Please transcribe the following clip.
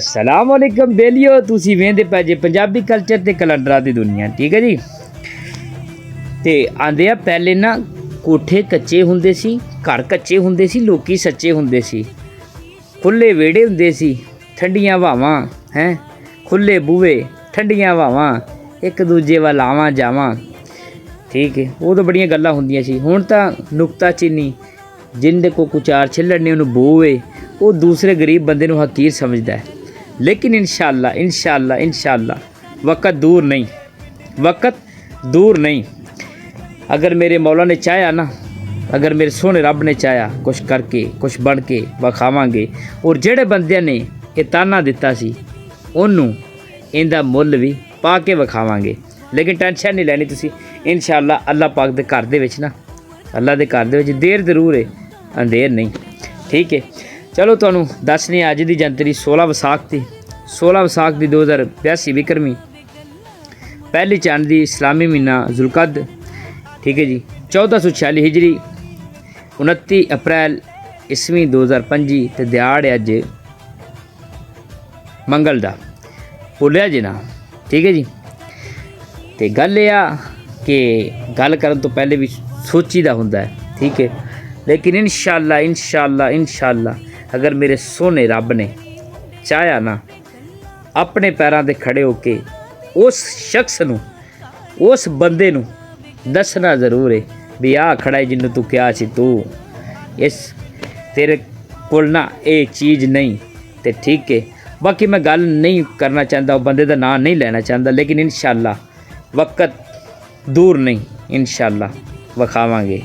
अस्सलाम वालेकुम बेलियो तुसी वेंदे पै जे पंजाबी कल्चर ते कलंडरा दी दुनिया। ठीक है जी। ते आंदे आ पहले ना कोठे कच्चे हुंदे सी, घर कच्चे हुंदे सी, लोकी सच्चे हुंदे सी, खुले वेड़े हुंदे सी, ठंडियां हवावां हैं, खुले बूहे, ठंडियां हवावां, एक दूजे वाल आवां जावां। ठीक है, वो तो बड़ियां गल्लां हुंदियां सी। हुण तां नुकता चीनी जिंदे को कुचार छिल्लड़ ने उन्हें बोए वो दूसरे गरीब बंदे नूं हकीर समझदा है। लेकिन इंशाअल्लाह इंशाअल्लाह इंशाअल्लाह वक़्त दूर नहीं, वक़्त दूर नहीं। अगर मेरे मौला ने चाहा ना, अगर मेरे सोने रब ने चाहा, कुछ करके कुछ बन के विखावांगे। और जेड़े बंदे ने ये ताना दिता सी उन्होंने इनका मुल भी पा के विखावांगे। लेकिन टेंशन नहीं लैनी तुसी, इंशाअल्लाह अल्लाह पाक दे घर दे विच ना, अल्लाह दे घर दे विच देर जरूर है, अंधेर नहीं। ठीक है, चलो तुहानूं दसने अज दी जनतरी 16 विसाख दी 2082 विक्रमी, पहली चंद दी इस्लामी महीना जुलकद। ठीक है जी, 1446 हिजरी, 29 अप्रैल ईस्वी 2025 ते दिहाड़ अज मंगल दा, भुलिया जी ना। ठीक है जी। तो गल यह कि गल करन तो पहले भी सोची दा हुंदा है। ठीक है, लेकिन इंशाअल्लाह इंशाअल्लाह इंशाअल्लाह अगर मेरे सोने रब ने चाहा ना, अपने पैरों ते खड़े होके उस शख्स नूं, उस बंदे नूं दसना ज़रूर है भी आ खड़ा है जिन्नू तू क्या सी, तू इस तेरे कोल ना ये चीज़ नहीं। तो ठीक है, बाकी मैं गल नहीं करना चाहता, वो बंदे का नाम नहीं लेना चाहता, लेकिन इंशाअल्लाह वक़्त दूर नहीं, इंशाअल्लाह विखावांगे।